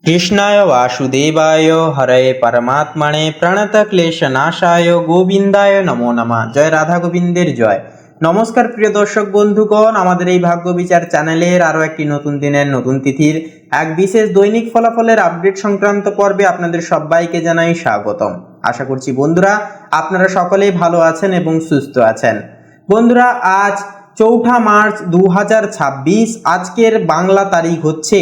কৃষ্ণায় বাসুদেবায় হরে পরমাত্মনে প্রণতক্লেশনাশায় গোবিন্দায় নমো নমঃ। জয় রাধা গোবিন্দের জয়। নমস্কার প্রিয় দর্শক বন্ধুগণ, আমাদের এই ভাগ্য বিচার চ্যানেলের আরও একটি নতুন দিনের নতুন তিথির এক বিশেষ দৈনিক ফলাফলের আপডেট সংক্রান্ত পর্বে আপনাদের সবাইকে জানাই স্বাগতম। আশা করছি বন্ধুরা আপনারা সকলেই ভালো আছেন এবং সুস্থ আছেন। বন্ধুরা আজ 4 মার্চ 2026, আজকের বাংলা তারিখ হচ্ছে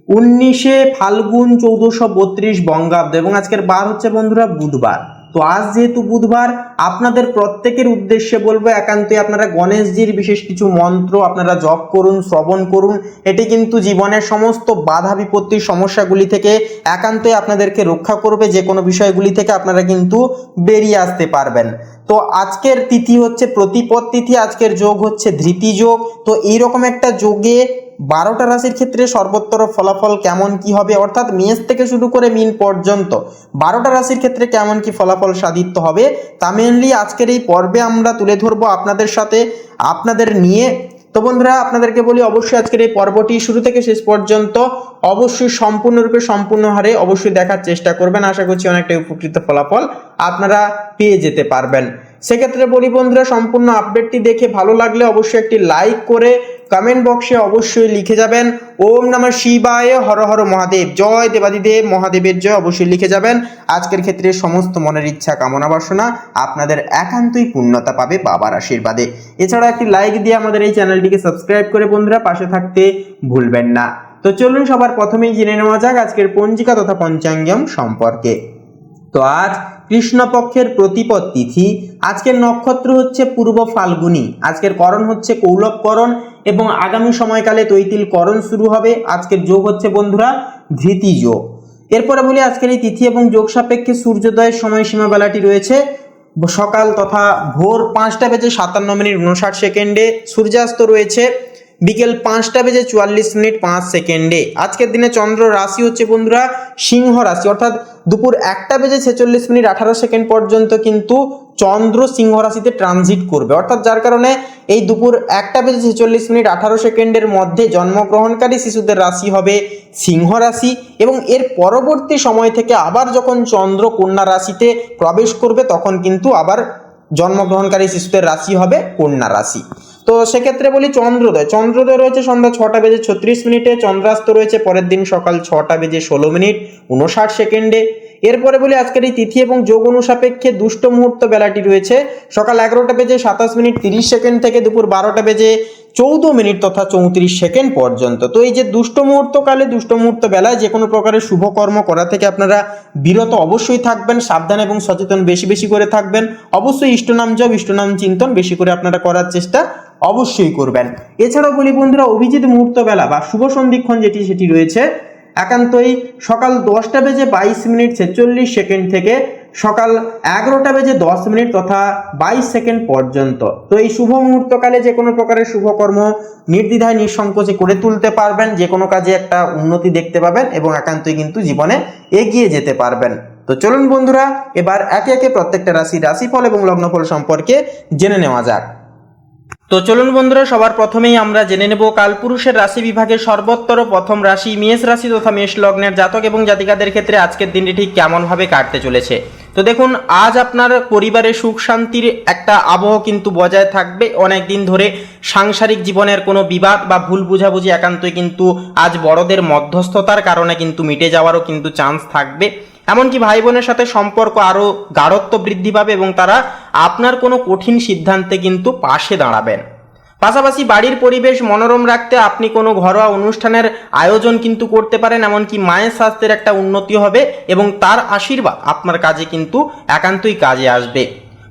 19 ফাল্গুন 1432 বঙ্গাব্দ এবং আজকের বার হচ্ছে বন্ধুরা বুধবার। তো আজ যেহেতু বুধবার, আপনাদের প্রত্যেকের উদ্দেশ্যে বলবো একান্তই আপনারা গণেশজির বিশেষ কিছু মন্ত্র আপনারা জপ করুন, শ্রবণ করুন। এটি কিন্তু জীবনের সমস্ত বাধা বিপত্তির সমস্যাগুলি থেকে একান্তই আপনাদেরকে রক্ষা করবে। যে কোনো বিষয়গুলি থেকে আপনারা কিন্তু বেরিয়ে আসতে পারবেন। তো আজকের তিথি হচ্ছে প্রতিপদ তিথি, আজকের যোগ হচ্ছে ধৃতি যোগ। তো এইরকম একটা যোগে 12টা রাশির ক্ষেত্রে সর্বোত্তর ফলাফল কেমন কি হবে, অর্থাৎ মেষ থেকে শুরু করে মিন পর্যন্ত 12টা রাশির ক্ষেত্রে কেমন কি ফলাফল সাধিত হবে তা মেনলি আজকের এই পর্বে আমরা তুলে ধরবো আপনাদের সাথে, আপনাদের নিয়ে। তো বন্ধুরা আপনাদেরকে বলি অবশ্যই আজকের এই পর্বটি শুরু থেকে শেষ পর্যন্ত অবশ্যই সম্পূর্ণরূপে সম্পূর্ণ হারে অবশ্যই দেখার চেষ্টা করবেন। আশা করছি অনেকটাই উপকৃত ফলাফল আপনারা পেয়ে যেতে পারবেন। সেক্ষেত্রে বলি বন্ধুরা, সম্পূর্ণ আপডেটটি দেখে ভালো লাগলে অবশ্যই একটি লাইক করে কমেন্ট বক্সে অবশ্যই লিখে যাবেন ওম নমঃ শিবায়, হর হর মহাদেব, জয় দেবাদিদেব মহাদেবের জয়, অবশ্যই লিখে যাবেন। আজকের ক্ষেত্রে সমস্ত মনের ইচ্ছা কামনা বাসনা আপনাদের একান্তই পূর্ণতা পাবে বাবার আশীর্বাদে। এছাড়া একটি লাইক দিয়ে আমাদের এই চ্যানেলটিকে সাবস্ক্রাইব করে বন্ধুরা পাশে থাকতে ভুলবেন না। তো চলুন সবার প্রথমেই জেনে নেওয়া যাক আজকের পঞ্জিকা তথা পঞ্চাঙ্গম সম্পর্কে। তো আজ কৃষ্ণপক্ষের প্রতিপদ তিথি, আজকের নক্ষত্র হচ্ছে পূর্ব ফাল্গুনী, আজকের করণ হচ্ছে কৌলবকরণ এবং আগামী সময়কালে তৈতিল করণ শুরু হবে। আজকের যোগ হচ্ছে বন্ধুরা ধৃতি যোগ। এরপরে বলি আজকের এই তিথি এবং যোগ সাপেক্ষে সূর্যোদয়ের সময়সীমা বেলাটি রয়েছে সকাল তথা ভোর 5:57:59, সূর্যাস্ত রয়েছে বিকেল 5:44:05। আজকের দিনে চন্দ্র রাশি হচ্ছে বন্ধুরা সিংহ রাশি, অর্থাৎ দুপুর 1:46:18 পর্যন্ত কিন্তু চন্দ্র সিংহ রাশিতে ট্রানজিট করবে, অর্থাৎ যার কারণে এই দুপুর 1:46:18 মধ্যে জন্মগ্রহণকারী শিশুদের রাশি হবে সিংহ রাশি এবং এর পরবর্তী সময় থেকে আবার যখন চন্দ্র কন্যা রাশিতে প্রবেশ করবে তখন কিন্তু আবার জন্মগ্রহণকারী শিশুদের রাশি হবে কন্যা রাশি। তো সেক্ষেত্রে বলি চন্দ্রোদয় রয়েছে সন্ধ্যা 6:36, চন্দ্রাস্ত রয়েছে পরের দিন সকাল 6:16:59। এরপরে বলি আজকের এই তিথি এবং যোগ অনুসাপেক্ষে দুষ্ট মুহূর্ত বেলাটি রয়েছে সকাল 11:27:30 থেকে দুপুর 12:14 তথা 34 পর্যন্ত। তো এই যে দুষ্ট মুহূর্ত বেলায় যে কোনো প্রকারের শুভ কর্ম করা থেকে আপনারা বিরত অবশ্যই থাকবেন, সাবধান এবং সচেতন বেশি বেশি করে থাকবেন। অবশ্যই ইষ্টনাম জপ, ইষ্টনাম চিন্তন বেশি করে আপনারা করার চেষ্টা অবশ্যই করবেন। এছাড়াও বলি বন্ধুরা অভিজিৎ মুহূর্ত বেলা বা শুভ সন্ধিক্ষণ সেটি রয়েছে একান্তই সকাল 10:22:46 থেকে সকাল 11:10 তথা 22 পর্যন্ত। তো এই শুভ মুহূর্তকালে যে কোনো প্রকারের শুভকর্ম নির্দ্বিধায় নিঃসংকোচে করে তুলতে পারবেন, যে কোনো কাজে একটা উন্নতি দেখতে পাবেন এবং একান্তই কিন্তু জীবনে এগিয়ে যেতে পারবেন। তো চলুন বন্ধুরা এবার একে একে প্রত্যেকটা রাশিফল এবং লগ্নফল সম্পর্কে জেনে নেওয়া যাক। তো চলুন বন্ধুরা সবার প্রথমেই আমরা জেনে নেব কালপুরুষের রাশি বিভাগের সর্বোত্তর প্রথম রাশি মেষ রাশি তথা মেষ লগ্নের জাতক এবং জাতিকাদের ক্ষেত্রে আজকের দিনটি ঠিক কেমনভাবে কাটতে চলেছে। তো দেখুন আজ আপনার পরিবারে সুখ শান্তির একটা আবহ কিন্তু বজায় থাকবে। অনেক দিন ধরে সাংসারিক জীবনের কোনো বিবাদ বা ভুল বুঝাবুঝি একান্তই কিন্তু আজ বড়দের মধ্যস্থতার কারণে কিন্তু মিটে যাওয়ারও কিন্তু চান্স থাকবে। এমনকি ভাই বোনের সাথে সম্পর্ক আরও গাঢ়ত্ব বৃদ্ধি পাবে এবং তারা আপনার কোনো কঠিন সিদ্ধান্তে কিন্তু পাশে দাঁড়াবেন। পাশাপাশি বাড়ির পরিবেশ মনোরম রাখতে আপনি কোনো ঘরোয়া অনুষ্ঠানের আয়োজন কিন্তু করতে পারেন। এমনকি মায়ের স্বাস্থ্যের একটা উন্নতি হবে এবং তার আশীর্বাদ আপনার কাজে কিন্তু একান্তই কাজে আসবে।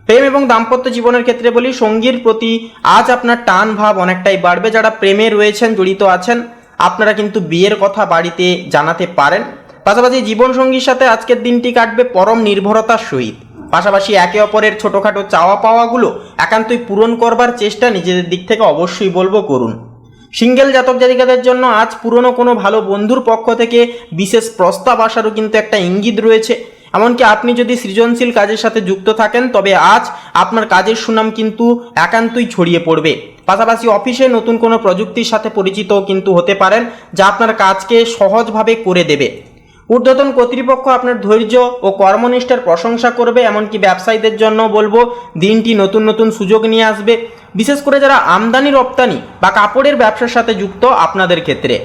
প্রেম এবং দাম্পত্য জীবনের ক্ষেত্রে বলি সঙ্গীর প্রতি আজ আপনার টান ভাব অনেকটাই বাড়বে। যারা প্রেমে রয়েছেন, জড়িত আছেন, আপনারা কিন্তু বিয়ের কথা বাড়িতে জানাতে পারেন। পাশাপাশি জীবনসঙ্গীর সাথে আজকের দিনটি কাটবে পরম নির্ভরতার সহিত। পাশাপাশি একে অপরের ছোটোখাটো চাওয়া পাওয়াগুলো একান্তই পূরণ করবার চেষ্টা নিজেদের দিক থেকে অবশ্যই বলবো করুন। সিঙ্গেল জাতক জাতিকাদের জন্য আজ পুরনো কোনো ভালো বন্ধুর পক্ষ থেকে বিশেষ প্রস্তাব আসারও কিন্তু একটা ইঙ্গিত রয়েছে। এমনকি আপনি যদি সৃজনশীল কাজের সাথে যুক্ত থাকেন তবে আজ আপনার কাজের সুনাম কিন্তু একান্তই ছড়িয়ে পড়বে। পাশাপাশি অফিসে নতুন কোনো প্রযুক্তির সাথে পরিচিতও কিন্তু হতে পারেন যা আপনার কাজকে সহজভাবে করে দেবে। ঊর্ধ্বতন কর্তৃপক্ষ আপনার ধৈর্য ও কর্মনিষ্ঠার প্রশংসা করবে। এমনকি ব্যবসায়ীদের জন্য বলবো দিনটি নতুন নতুন সুযোগ নিয়ে আসবে, বিশেষ করে যারা আমদানি রপ্তানি বা কাপড়ের ব্যবসার সাথে যুক্ত আপনাদের ক্ষেত্রে।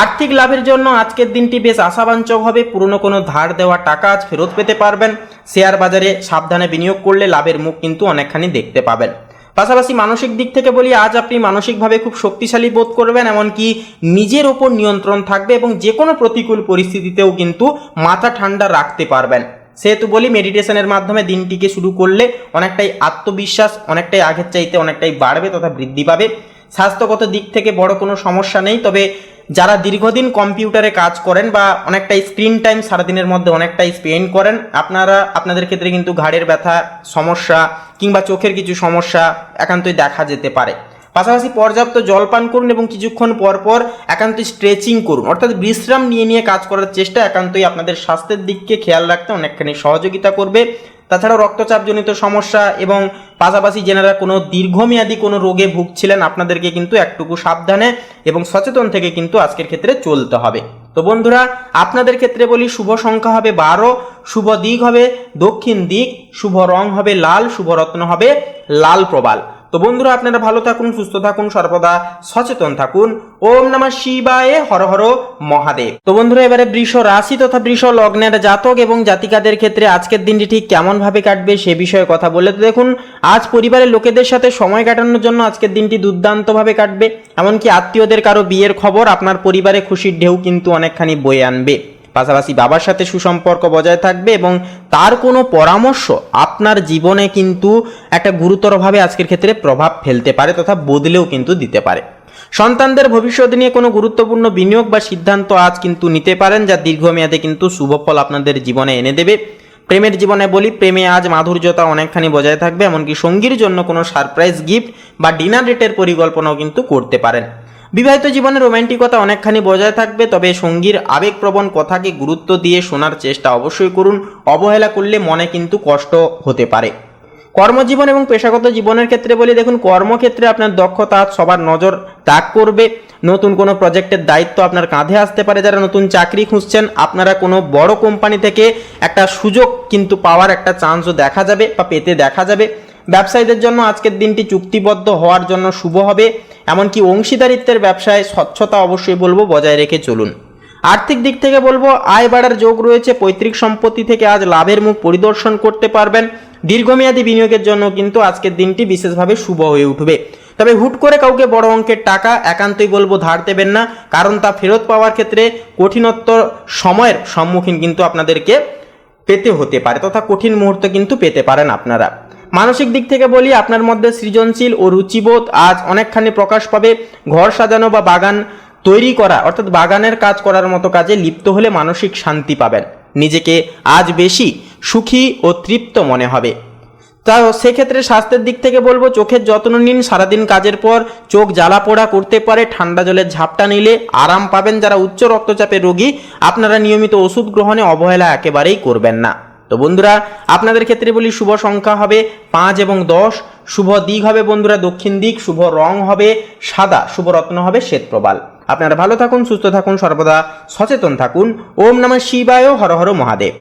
আর্থিক লাভের জন্য আজকের দিনটি বেশ আশাবাঞ্চক হবে। পুরনো কোনো ধার দেওয়া টাকা আজ ফেরত পেতে পারবেন। শেয়ার বাজারে সাবধানে বিনিয়োগ করলে লাভের মুখ কিন্তু অনেকখানি দেখতে পাবেন। পাশাপাশি মানসিক দিক থেকে বলি, আজ আপনি মানসিকভাবে খুব শক্তিশালী বোধ করবেন, এমনকি নিজের ওপর নিয়ন্ত্রণ থাকবে এবং যে কোনো প্রতিকূল পরিস্থিতিতেও কিন্তু মাথা ঠান্ডা রাখতে পারবেন। সেহেতু বলি, মেডিটেশনের মাধ্যমে দিনটিকে শুরু করলে অনেকটাই আত্মবিশ্বাস অনেকটাই আগের চাইতে অনেকটাই বাড়বে তথা বৃদ্ধি পাবে। স্বাস্থ্যগত দিক থেকে বড় কোনো সমস্যা নেই, তবে যারা দীর্ঘদিন কম্পিউটারে কাজ করেন বা অনেকটাই স্ক্রিন টাইম সারাদিনের মধ্যে অনেকটাই স্পেন্ড করেন, আপনাদের ক্ষেত্রে কিন্তু ঘাড়ের ব্যথা সমস্যা কিংবা চোখের কিছু সমস্যা একান্তই দেখা যেতে পারে। পাশাপাশি পর্যাপ্ত জলপান করুন এবং কিছুক্ষণ পর পর একান্তই স্ট্রেচিং করুন, অর্থাৎ বিশ্রাম নিয়ে কাজ করার চেষ্টা একান্তই আপনাদের স্বাস্থ্যের দিককে খেয়াল রাখতে অনেকখানি সহযোগিতা করবে। তাছাড়াও রক্তচাপজনিত সমস্যা এবং পাশাপাশি যেনারা কোনো দীর্ঘমেয়াদী কোনো রোগে ভুগছিলেন, আপনাদেরকে কিন্তু একটুকু সাবধানে এবং সচেতন থেকে কিন্তু আজকের ক্ষেত্রে চলতে হবে। তো বন্ধুরা, আপনাদের ক্ষেত্রে বলি, শুভ সংখ্যা হবে 12, শুভ দিক হবে দক্ষিণ দিক, শুভ রং হবে লাল, শুভ রত্ন হবে লাল প্রবাল। তো বন্ধুরা, আপনারা ভালো থাকুন, সুস্থ থাকুন, সর্বদা সচেতন থাকুন। ওম নমঃ শিবায়, হর হর মহাদেব। তো বন্ধুরা, এবারে বৃষ রাশি তথা বৃষ লগ্নের জাতক এবং জাতিকাদের ক্ষেত্রে আজকের দিনটি ঠিক কেমন ভাবে কাটবে সে বিষয়ে কথা বলে। তো দেখুন, আজ পরিবারের লোকেদের সাথে সময় কাটানোর জন্য আজকের দিনটি দুর্দান্ত ভাবে কাটবে। এমনকি আত্মীয়দের কারো বিয়ের খবর আপনার পরিবারে খুশির ঢেউ কিন্তু অনেকখানি বয়ে আনবে। পাশাপাশি বাবার সাথে সুসম্পর্ক বজায় থাকবে এবং তার কোনো পরামর্শ আপনার জীবনে কিন্তু একটা গুরুতরভাবে আজকের ক্ষেত্রে প্রভাব ফেলতে পারে তথা বদলেও কিন্তু দিতে পারে। সন্তানদের ভবিষ্যৎ নিয়ে কোনো গুরুত্বপূর্ণ বিনিয়োগ বা সিদ্ধান্ত আজ কিন্তু নিতে পারেন, যা দীর্ঘমেয়াদে কিন্তু শুভ ফল আপনাদের জীবনে এনে দেবে। প্রেমের জীবনে বলি, প্রেমে আজ মাধুর্যতা অনেকখানি বজায় থাকবে। এমনকি সঙ্গীর জন্য কোনো সারপ্রাইজ গিফট বা ডিনার ডেটের পরিকল্পনাও কিন্তু করতে পারেন। বিবাহিত জীবনে রোম্যান্টিকতা অনেকখানি বজায় থাকবে, তবে সঙ্গীর আবেগপ্রবণ কথাকে গুরুত্ব দিয়ে শোনার চেষ্টা অবশ্যই করুন। অবহেলা করলে মনে কিন্তু কষ্ট হতে পারে। কর্মজীবন এবং পেশাগত জীবনের ক্ষেত্রে বলি, দেখুন, কর্মক্ষেত্রে আপনার দক্ষতা আজ সবার নজর তাক করবে। নতুন কোনো প্রজেক্টের দায়িত্ব আপনার কাঁধে আসতে পারে। যারা নতুন চাকরি খুঁজছেন, আপনারা কোনো বড় কোম্পানি থেকে একটা সুযোগ কিন্তু পাওয়ার একটা চান্সও দেখা যাবে বা পেতে দেখা যাবে। ব্যবসায়ীদের জন্য আজকের দিনটি চুক্তিবদ্ধ হওয়ার জন্য শুভ হবে। এমনকি অংশীদারিত্বের ব্যবসায় স্বচ্ছতা অবশ্যই বলবো বজায় রেখে চলুন। আর্থিক দিক থেকে বলবো, আয় বাড়ার যোগ রয়েছে। পৈতৃক সম্পত্তি থেকে আজ লাভের মুখ পরিদর্শন করতে পারবেন। দীর্ঘমেয়াদী বিনিয়োগের জন্য কিন্তু আজকের দিনটি বিশেষভাবে শুভ হয়ে উঠবে। তবে হুট করে কাউকে বড় অঙ্কের টাকা একান্তই বলবো ধার দেবেন না, কারণ তা ফেরত পাওয়ার ক্ষেত্রে কঠিনত্ব সময়ের সম্মুখীন কিন্তু আপনাদেরকে পেতে হতে পারে তথা কঠিন মুহূর্ত কিন্তু পেতে পারেন আপনারা। মানসিক দিক থেকে বলি, আপনার মধ্যে সৃজনশীল ও রুচিবোধ আজ অনেকখানি প্রকাশ পাবে। ঘর সাজানো বা বাগান তৈরি করা অর্থাৎ বাগানের কাজ করার মতো কাজে লিপ্ত হলে মানসিক শান্তি পাবেন। নিজেকে আজ বেশি সুখী ও তৃপ্ত মনে হবে। তা সেক্ষেত্রে স্বাস্থ্যের দিক থেকে বলবো, চোখের যত্ন নিন। সারাদিন কাজের পর চোখ জ্বালা পোড়া করতে পারে, ঠান্ডা জলের ঝাপটা নিলে আরাম পাবেন। যারা উচ্চ রক্তচাপের রোগী, আপনারা নিয়মিত ওষুধ গ্রহণে অবহেলা একেবারেই করবেন না। তো বন্ধুরা, আপনাদের ক্ষেত্রে বলি, শুভ সংখ্যা হবে 5 এবং 10, শুভ দিক হবে বন্ধুরা দক্ষিণ দিক, শুভ রং হবে সাদা, শুভ রত্ন হবে শ্বেত প্রবাল। আপনারা ভালো থাকুন, সুস্থ থাকুন, সর্বদা সচেতন থাকুন। ওম নমঃ শিবায়, হর হর মহাদেব।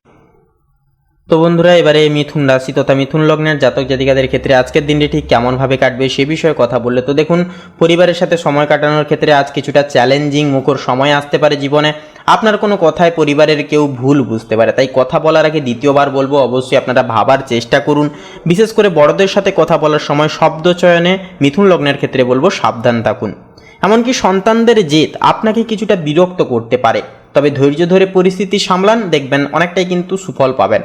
তো বন্ধুরা, এবারে মিথুন রাশি তথা মিথুন লগ্নের জাতক জাতিকাদের ক্ষেত্রে আজকের দিনটি ঠিক কেমন ভাবে কাটবে সে বিষয়ে কথা বললে। তো দেখুন, পরিবারের সাথে সময় কাটানোর ক্ষেত্রে আজ কিছুটা চ্যালেঞ্জিং মুখর সময় আসতে পারে জীবনে। আপনার কোনো কথায় পরিবারের কেউ ভুল বুঝতে পারে, তাই কথা বলার আগে দ্বিতীয়বার বলবো অবশ্যই আপনারা ভাবার চেষ্টা করুন। বিশেষ করে বড়দের সাথে কথা বলার সময় শব্দ চয়নে মিথুন লগ্নের ক্ষেত্রে বলবো সাবধান থাকুন। এমনকি সন্তানদের জেদ আপনাকে কিছুটা বিরক্ত করতে পারে, তবে ধৈর্য ধরে পরিস্থিতি সামলান, দেখবেন অনেকটাই কিন্তু সুফল পাবেন।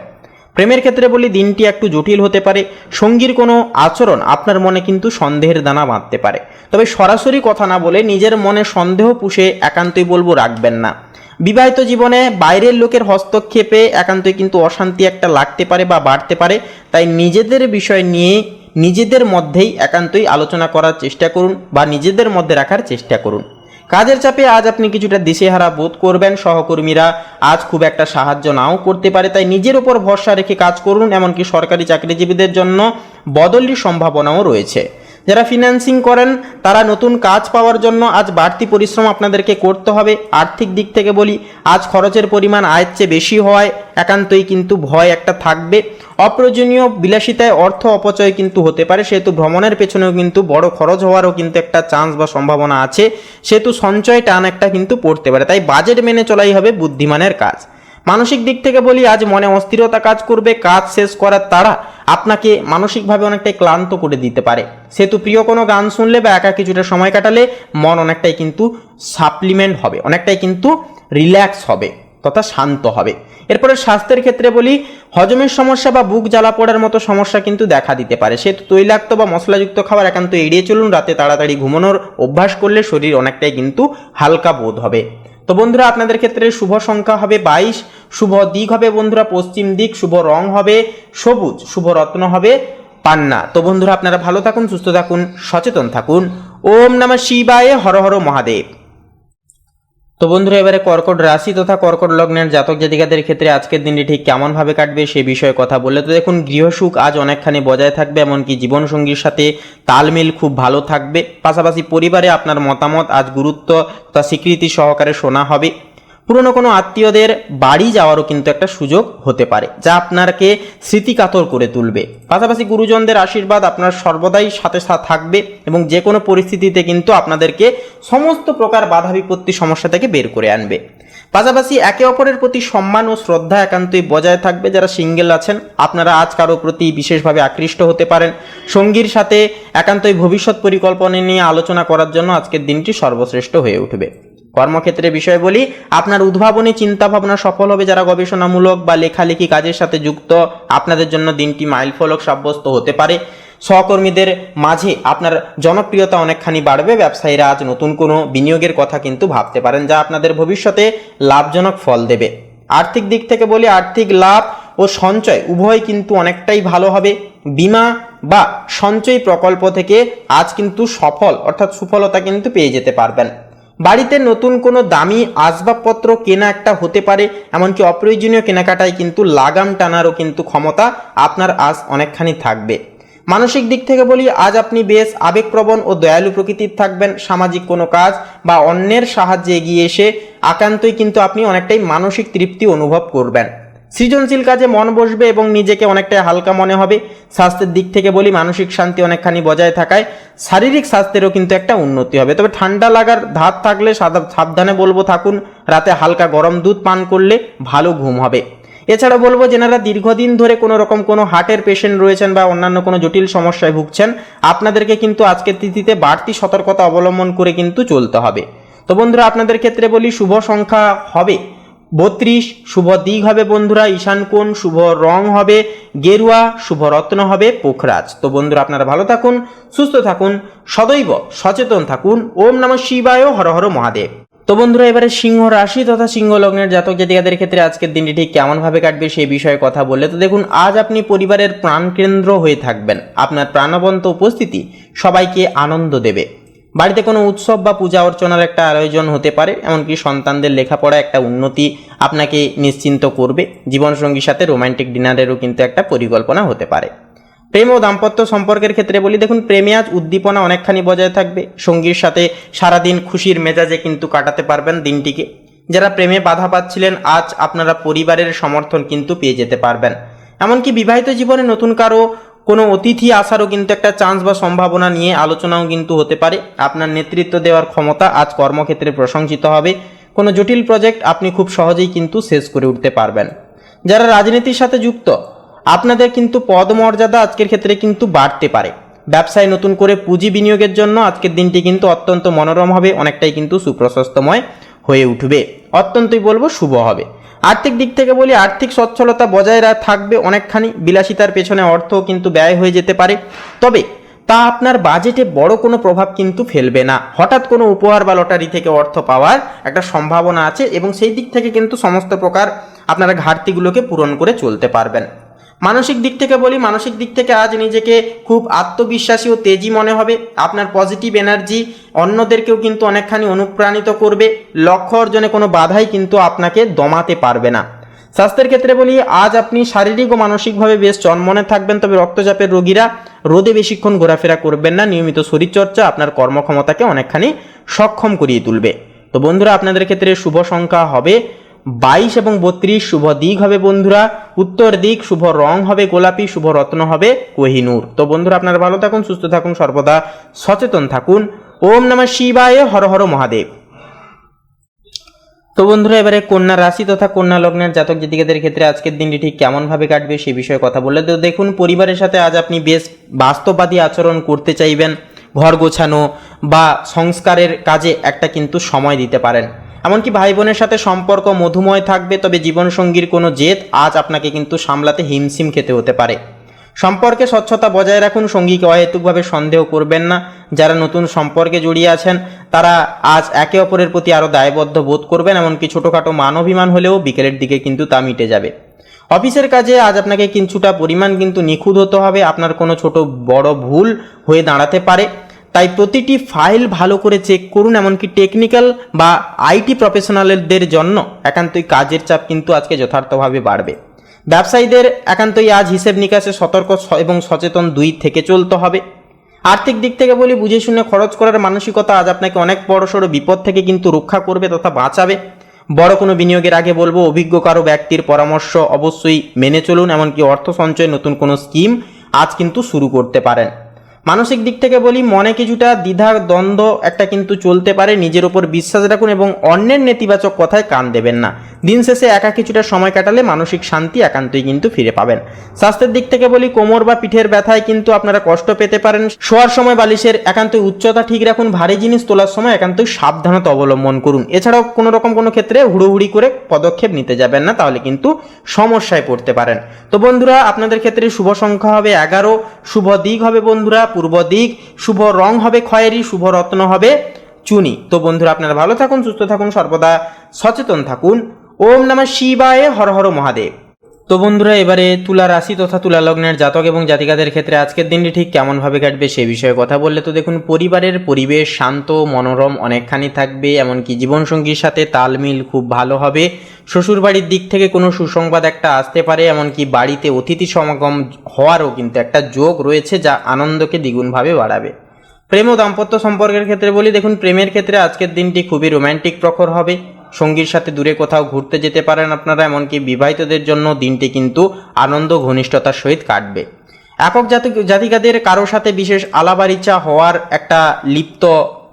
প্রেমের ক্ষেত্রে বলি, দিনটি একটু জটিল হতে পারে। সঙ্গীর কোনো আচরণ আপনার মনে কিন্তু সন্দেহের দানা বাঁধতে পারে, তবে সরাসরি কথা না বলে নিজের মনে সন্দেহ পুষে একান্তই বলবো রাখবেন না। বিবাহিত জীবনে বাইরের লোকের হস্তক্ষেপে একান্তই কিন্তু অশান্তি একটা লাগতে পারে বা বাড়তে পারে, তাই নিজেদের বিষয় নিয়ে নিজেদের মধ্যেই একান্তই আলোচনা করার চেষ্টা করুন বা নিজেদের মধ্যে রাখার চেষ্টা করুন। কাজের চাপে আজ আপনি কিছুটা দিশেহারা বোধ করবেন। সহকর্মীরা আজ খুব একটা সাহায্য নাও করতে পারে, তাই নিজের উপর ভরসা রেখে কাজ করুন। এমনকি সরকারি চাকরিজীবীদের জন্য বদলির সম্ভাবনাও রয়েছে। যারা ফিন্যান্সিং করেন তারা নতুন কাজ পাওয়ার জন্য আজ বাড়তি পরিশ্রম আপনাদেরকে করতে হবে। আর্থিক দিক থেকে বলি, আজ খরচের পরিমাণ আয়ের চেয়ে বেশি হওয়ায় একান্তই কিন্তু ভয় একটা থাকবে। অপ্রয়োজনীয় বিলাসিতায় অর্থ অপচয় কিন্তু হতে পারে, সেহেতু ভ্রমণের পেছনেও কিন্তু বড় খরচ হওয়ারও কিন্তু একটা চান্স বা সম্ভাবনা আছে, সেহেতু সঞ্চয় টান একটা কিন্তু পড়তে পারে। তাই বাজেট মেনে চলাই হবে বুদ্ধিমানের কাজ। মানসিক দিক থেকে বলি, আজ মনে অস্থিরতা কাজ করবে, কাজ শেষ করার তাড়া আপনাকে মানসিকভাবে অনেকটাই ক্লান্ত করে দিতে পারে, সেহেতু প্রিয় কোনো গান শুনলে বা একা কিছুটা সময় কাটালে মন অনেকটাই কিন্তু সাপ্লিমেন্ট হবে, অনেকটাই কিন্তু রিল্যাক্স হবে তথা শান্ত হবে। এরপরে স্বাস্থ্যের ক্ষেত্রে বলি, হজমের সমস্যা বা বুক জ্বালা পড়ার মতো সমস্যা কিন্তু দেখা দিতে পারে, সেহেতু তৈলাক্ত বা মশলাযুক্ত খাবার একান্ত এড়িয়ে চলুন। রাতে তাড়াতাড়ি ঘুমানোর অভ্যাস করলে শরীর অনেকটাই কিন্তু হালকা বোধ হবে। তো বন্ধুরা, আপনাদের ক্ষেত্রে শুভ সংখ্যা হবে 22, শুভ দিক হবে বন্ধুরা পশ্চিম দিক, শুভ রং হবে সবুজ, শুভ রত্ন হবে পান্না। তো বন্ধুরা, আপনারা ভালো থাকুন, সুস্থ থাকুন, সচেতন থাকুন। ওম নমঃ শিবায়, হর হর মহাদেব। তো বন্ধুরা, এবারে কর্কট রাশি তথা কর্কট লগ্নের জাতক জাতিকাদের ক্ষেত্রে আজকের দিনটি ঠিক কেমন ভাবে কাটবে সে বিষয়ে কথা বললে তো দেখুন, গৃহসুখ আজ অনেকখানি বজায় থাকবে, এমনকি জীবনসঙ্গীর সাথে তালমিল খুব ভালো থাকবে। পাশাপাশি পরিবারে আপনার মতামত আজ গুরুত্ব তথা স্বীকৃতি সহকারে শোনা হবে। পুরনো কোনো আত্মীয়দের বাড়ি যাওয়ারও কিন্তু একটা সুযোগ হতে পারে, যা আপনাকে স্মৃতিকাতর করে তুলবে। পাশাপাশি গুরুজনদের আশীর্বাদ আপনার সর্বদাই সাথে সাথে থাকবে এবং যে কোনো পরিস্থিতিতে কিন্তু আপনাদেরকে সমস্ত প্রকার বাধা বিপত্তি সমস্যা থেকে বের করে আনবে। পাশাপাশি একে অপরের প্রতি সম্মান ও শ্রদ্ধা একান্তই বজায় থাকবে। যারা সিঙ্গেল আছেন আপনারা আজ কারো প্রতি বিশেষভাবে আকৃষ্ট হতে পারেন। সঙ্গীর সাথে একান্তই ভবিষ্যৎ পরিকল্পনা নিয়ে আলোচনা করার জন্য আজকের দিনটি সর্বশ্রেষ্ঠ হয়ে উঠবে। কর্মক্ষেত্রে বিষয় বলি, আপনার উদ্ভাবনী চিন্তাভাবনা সফল হবে। যারা গবেষণামূলক বা লেখালেখি কাজের সাথে যুক্ত আপনাদের জন্য দিনটি মাইলফলক সাব্যস্ত হতে পারে। সহকর্মীদের মাঝে আপনার জনপ্রিয়তা অনেকখানি বাড়বে। ব্যবসায়ীরা আজ নতুন কোনো বিনিয়োগের কথা কিন্তু ভাবতে পারেন, যা আপনাদের ভবিষ্যতে লাভজনক ফল দেবে। আর্থিক দিক থেকে বলি, আর্থিক লাভ ও সঞ্চয় উভয় কিন্তু অনেকটাই ভালো হবে। বীমা বা সঞ্চয় প্রকল্প থেকে আজ কিন্তু অর্থাৎ সুফলতা কিন্তু পেয়ে যেতে পারবেন। বাড়িতে নতুন কোনো দামি আসবাবপত্র কেনা একটা হতে পারে, এমনকি অপ্রয়োজনীয় কেনাকাটায় কিন্তু লাগাম টানারও কিন্তু ক্ষমতা আপনার আজ অনেকখানি থাকবে। মানসিক দিক থেকে বলি, আজ আপনি বেশ আবেগপ্রবণ ও দয়ালু প্রকৃতির থাকবেন। সামাজিক কোনো কাজ বা অন্যের সাহায্যে এগিয়ে এসে একান্তই কিন্তু আপনি অনেকটাই মানসিক তৃপ্তি অনুভব করবেন। সৃজনশীল কাজে মন বসবে এবং নিজেকে অনেকটাই হালকা মনে হবে। স্বাস্থ্যের দিক থেকে বলি, মানসিক শান্তি অনেকখানি বজায় থাকায় শারীরিক স্বাস্থ্যেরও কিন্তু একটা উন্নতি হবে। তবে ঠান্ডা লাগার ধাত থাকলে সাবধানে বলবো থাকুন। রাতে হালকা গরম দুধ পান করলে ভালো ঘুম হবে। এছাড়া বলবো, যেনারা দীর্ঘদিন ধরে কোনো রকম কোনো হার্টের পেশেন্ট রয়েছেন বা অন্যান্য কোনো জটিল সমস্যায় ভুগছেন, আপনাদেরকে কিন্তু আজকের তিথিতে বাড়তি সতর্কতা অবলম্বন করে কিন্তু চলতে হবে। তো বন্ধুরা, আপনাদের ক্ষেত্রে বলি, শুভ সংখ্যা হবে 32, শুভ দিক হবে বন্ধুরা ঈশান কোণ, শুভ রং হবে গেরুয়া, শুভ রত্ন হবে পোখরাজ। তো বন্ধুরা, আপনারা ভালো থাকুন, সুস্থ থাকুন, সদৈব সচেতন থাকুন। ওম নমঃ শিবায়, হর হর মহাদেব। তো বন্ধুরা, এবারে সিংহ রাশি তথা সিংহ লগ্নের জাতক জাতিকাদের ক্ষেত্রে আজকের দিনটি ঠিক কেমন ভাবে কাটবে সেই বিষয়ে কথা বললে তো দেখুন, আজ আপনি পরিবারের প্রাণকেন্দ্র হয়ে থাকবেন। আপনার প্রাণবন্ত উপস্থিতি সবাইকে আনন্দ দেবে। বাড়িতে কোনো উৎসব বা পূজা অর্চনার একটা আয়োজন হতে পারে, এমনকি সন্তানদের লেখাপড়া একটা উন্নতি আপনাকে নিশ্চিন্ত করবে। জীবনসঙ্গীর সাথে রোমান্টিক ডিনারেরও কিন্তু একটা পরিকল্পনা হতে পারে। প্রেম ও দাম্পত্য সম্পর্কের ক্ষেত্রে বলি, দেখুন প্রেমে আজ উদ্দীপনা অনেকখানি বজায় থাকবে। সঙ্গীর সাথে সারাদিন খুশির মেজাজে কিন্তু কাটাতে পারবেন দিনটিকে। যারা প্রেমে বাধা পাচ্ছিলেন, আজ আপনারা পরিবারের সমর্থন কিন্তু পেয়ে যেতে পারবেন। এমনকি বিবাহিত জীবনে নতুন কোনো অতিথি আসারও কিন্তু একটা চান্স বা সম্ভাবনা নিয়ে আলোচনাও কিন্তু হতে পারে। আপনার নেতৃত্ব দেওয়ার ক্ষমতা আজ কর্মক্ষেত্রে প্রশংসিত হবে। কোনো জটিল প্রজেক্ট আপনি খুব সহজেই কিন্তু শেষ করে উঠতে পারবেন। যারা রাজনীতির সাথে যুক্ত, আপনাদের কিন্তু পদমর্যাদা আজকের ক্ষেত্রে কিন্তু বাড়তে পারে। ব্যবসায় নতুন করে পুঁজি বিনিয়োগের জন্য আজকের দিনটি কিন্তু অত্যন্ত মনোরম হবে, অনেকটাই কিন্তু সুপ্রশস্তময় হয়ে উঠবে, অত্যন্তই বলবো শুভ হবে। আর্থিক দিক থেকে বলি, আর্থিক সচ্ছলতা বজায় থাকবে অনেকখানি। বিলাসিতার পেছনে অর্থ কিন্তু ব্যয় হয়ে যেতে পারে, তবে তা আপনার বাজেটে বড় কোনো প্রভাব কিন্তু ফেলবে না। হঠাৎ কোনো উপহার বা লটারি থেকে অর্থ পাওয়ার একটা সম্ভাবনা আছে এবং সেই দিক থেকে কিন্তু সমস্ত প্রকার আপনারা ঘাটতিগুলোকে পূরণ করে চলতে পারবেন। মানসিক দিক থেকে বলি, মানসিক দিক থেকে আজ নিজেকে খুব আত্মবিশ্বাসী ও তেজি মনে হবে। আপনার পজিটিভ এনার্জি অন্যদেরকেও কিন্তু অনেকখানি অনুপ্রাণিত করবে। লক্ষ্য অর্জনে কোনো বাধাই কিন্তু আপনাকে দমাতে পারবে না। স্বাস্থ্যের ক্ষেত্রে বলি, আজ আপনি শারীরিক ও মানসিকভাবে বেশ চনমনে থাকবেন, তবে রক্তচাপের রোগীরা রোদে বেশিক্ষণ ঘোরাফেরা করবেন না। নিয়মিত শরীরচর্চা আপনার কর্মক্ষমতাকে অনেকখানি সক্ষম করিয়ে তুলবে। তো বন্ধুরা, আপনাদের ক্ষেত্রে শুভ সংখ্যা হবে 22 এবং 32, শুভ দিক হবে বন্ধুরা উত্তর দিক, শুভ রং হবে গোলাপি, শুভ রত্ন হবে কোহিনূর। তো বন্ধুরা, আপনারা ভালো থাকুন, সুস্থ থাকুন, সর্বদা সচেতন থাকুন। ওম নমঃ শিবায়, হর হর মহাদেব। তো বন্ধুরা, এবারে কন্যা রাশি তথা কন্যা লগ্নের জাতক জাতিকাদের ক্ষেত্রে আজকের দিনটি ঠিক কেমন ভাবে কাটবে সে বিষয়ে কথা বললে। তো দেখুন, পরিবারের সাথে আজ আপনি বেশ বাস্তববাদী আচরণ করতে চাইবেন। ঘর গোছানো বা সংস্কারের কাজে একটা কিন্তু সময় দিতে পারেন। এমনকি ভাই বোনের সাথে সম্পর্ক মধুময় থাকবে, তবে জীবনসঙ্গীর কোনো জেদ আজ আপনাকে কিন্তু সামলাতে হিমশিম খেতে হতে পারে। সম্পর্কে স্বচ্ছতা বজায় রাখুন, সঙ্গীকে অহেতুকভাবে সন্দেহ করবেন না। যারা নতুন সম্পর্কে জড়িয়ে আছেন তারা আজ একে অপরের প্রতি আরও দায়বদ্ধ বোধ করবেন। এমনকি ছোটোখাটো মান অভিমান হলেও বিকেলের দিকে কিন্তু তা মিটে যাবে। অফিসের কাজে আজ আপনাকে কিছুটা পরিমাণ কিন্তু নিখুঁত হতে হবে। আপনার কোনো ছোট বড় ভুল হয়ে দাঁড়াতে পারে, তাই প্রতিটি ফাইল ভালো করে চেক করুন। এমনকি টেকনিক্যাল বা আইটি প্রফেশনালদের জন্য একান্তই কাজের চাপ কিন্তু আজকে যথার্থভাবে বাড়বে। ব্যবসায়ীদের একান্তই আজ হিসেব নিকাশে সতর্ক এবং সচেতন দুই থেকে চলতে হবে। আর্থিক দিক থেকে বলি, বুঝে শুনে খরচ করার মানসিকতা আজ আপনাকে অনেক বড়সড় বিপদ থেকে কিন্তু রক্ষা করবে তথা বাঁচাবে। বড় কোনো বিনিয়োগের আগে বলবো, অভিজ্ঞ কারো ব্যক্তির পরামর্শ অবশ্যই মেনে চলুন। এমনকি অর্থ সঞ্চয় নতুন কোনো স্কিম আজ কিন্তু শুরু করতে পারেন। মানসিক দিক থেকে বলি, মনে কিছুটা দ্বিধা দ্বন্দ্ব একটা কিন্তু চলতে পারে। নিজের উপর বিশ্বাস রাখুন এবং অন্যের নেতিবাচক কথায় কান দেবেন না। দিন শেষে একা কিছুটা সময় কাটালে মানসিক শান্তি একান্তই কিন্তু ফিরে পাবেন। স্বাস্থ্যের দিক থেকে বলি, কোমর বা পিঠের ব্যথায় কিন্তু আপনারা কষ্ট পেতে পারেন। শোয়ার সময় বালিশের একান্তই উচ্চতা ঠিক রাখুন। ভারী জিনিস তোলার সময় একান্তই সাবধানতা অবলম্বন করুন। এছাড়াও কোনো ক্ষেত্রে হুড়োহুড়ি করে পদক্ষেপ নিতে যাবেন না, তাহলে কিন্তু সমস্যায় পড়তে পারেন। তো বন্ধুরা, আপনাদের ক্ষেত্রে শুভ সংখ্যা হবে 11, শুভ দিক হবে বন্ধুরা পূর্ব দিক, শুভ রং হবে খয়েরি, শুভ রত্ন হবে চুনি। তো বন্ধুরা, আপনারা ভালো থাকুন, সুস্থ থাকুন, সর্বদা সচেতন থাকুন। ওম নমঃ শিবায়, হর হর মহাদেব। তো বন্ধুরা, এবারে তুলা রাশি তথা তুলা লগ্নের জাতক এবং জাতিকাদের ক্ষেত্রে আজকের দিনটি ঠিক কেমন ভাবে কাটবে সে বিষয়ে কথা বললে। তো দেখুন, পরিবারের পরিবেশ শান্ত মনোরম অনেকখানি থাকবে। এমনকি জীবনসঙ্গীর সাথে তালমিল খুব ভালো হবে। শ্বশুরবাড়ির দিক থেকে কোনো সুসংবাদ একটা আসতে পারে। এমনকি বাড়িতে অতিথি সমাগম হওয়ারও কিন্তু একটা যোগ রয়েছে, যা আনন্দকে দ্বিগুণভাবে বাড়াবে। প্রেম ও দাম্পত্য সম্পর্কের ক্ষেত্রে বলি, দেখুন প্রেমের ক্ষেত্রে আজকের দিনটি খুবই রোম্যান্টিক প্রখর হবে। সঙ্গীর সাথে দূরে কোথাও ঘুরতে যেতে পারেন আপনারা। এমনকি বিবাহিতদের জন্য দিনটি কিন্তু আনন্দ ঘনিষ্ঠতার সহিত কাটবে। একক জাতিকাদের কারো সাথে বিশেষ আলাবারিচা হওয়ার একটা লিপ্ত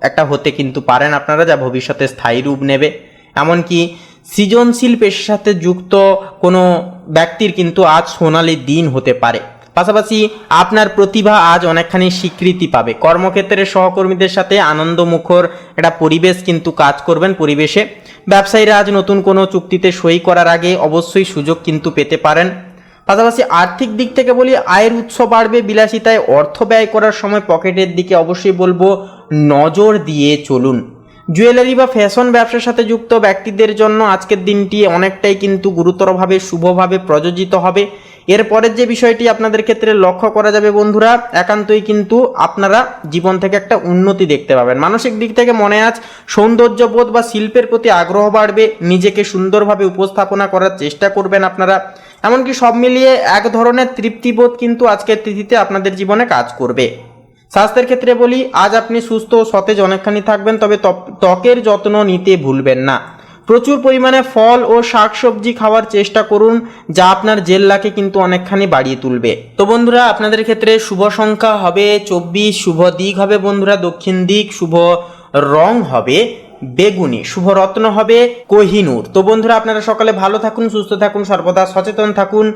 একটা হতে কিন্তু পারেন আপনারা, যা ভবিষ্যতে স্থায়ী রূপ নেবে। এমনকি সৃজনশীল পেশার সাথে যুক্ত কোনো ব্যক্তির কিন্তু আজ সোনালি দিন হতে পারে। পাশাপাশি আপনার প্রতিভা আজ অনেকখানি স্বীকৃতি পাবে। কর্মক্ষেত্রে সহকর্মীদের সাথে আনন্দমুখর একটা পরিবেশ কিন্তু কাজ করবেন পরিবেশে। ব্যবসায়ীরা আজ নতুন কোনো চুক্তিতে সই করার আগে অবশ্যই সুযোগ কিন্তু পেতে পারেন। পাশাপাশি আর্থিক দিক থেকে বলি, আয়ের উৎস বাড়বে। বিলাসিতায় অর্থ ব্যয় করার সময় পকেটের দিকে অবশ্যই বলবো নজর দিয়ে চলুন। জুয়েলারি বা ফ্যাশন ব্যবসার সাথে যুক্ত ব্যক্তিদের জন্য আজকের দিনটি অনেকটাই কিন্তু গুরুতরভাবে শুভভাবে প্রযোজিত হবে। এরপরের যে বিষয়টি আপনাদের ক্ষেত্রে লক্ষ্য করা যাবে বন্ধুরা, একান্তই কিন্তু আপনারা জীবন থেকে একটা উন্নতি দেখতে পাবেন। মানসিক দিক থেকে মনে আজ সৌন্দর্যবোধ বা শিল্পের প্রতি আগ্রহ বাড়বে। নিজেকে সুন্দরভাবে উপস্থাপনা করার চেষ্টা করবেন আপনারা। এমনকি সব মিলিয়ে এক ধরনের তৃপ্তিবোধ কিন্তু আজকের তিথিতে আপনাদের জীবনে কাজ করবে। স্বাস্থ্যের ক্ষেত্রে বলি, আজ আপনি সুস্থ ও সতেজ অনেকখানি থাকবেন, তবে ত্বকের যত্ন নিতে ভুলবেন না। প্রচুর পরিমাণে ফল ও শাকসবজি খাওয়ার চেষ্টা করুন, যা আপনার জেল্লাকে কিন্তু অনেকখানি বাড়িয়ে তুলবে। তো বন্ধুরা, আপনাদের ক্ষেত্রে শুভ সংখ্যা হবে 24, শুভ দিক হবে বন্ধুরা দক্ষিণ দিক, শুভ রং হবে বেগুনি, শুভ রত্ন হবে কোহিনূর। তো বন্ধুরা, আপনারা সকালে ভালো থাকুন, সুস্থ থাকুন, সর্বদা সচেতন থাকুন।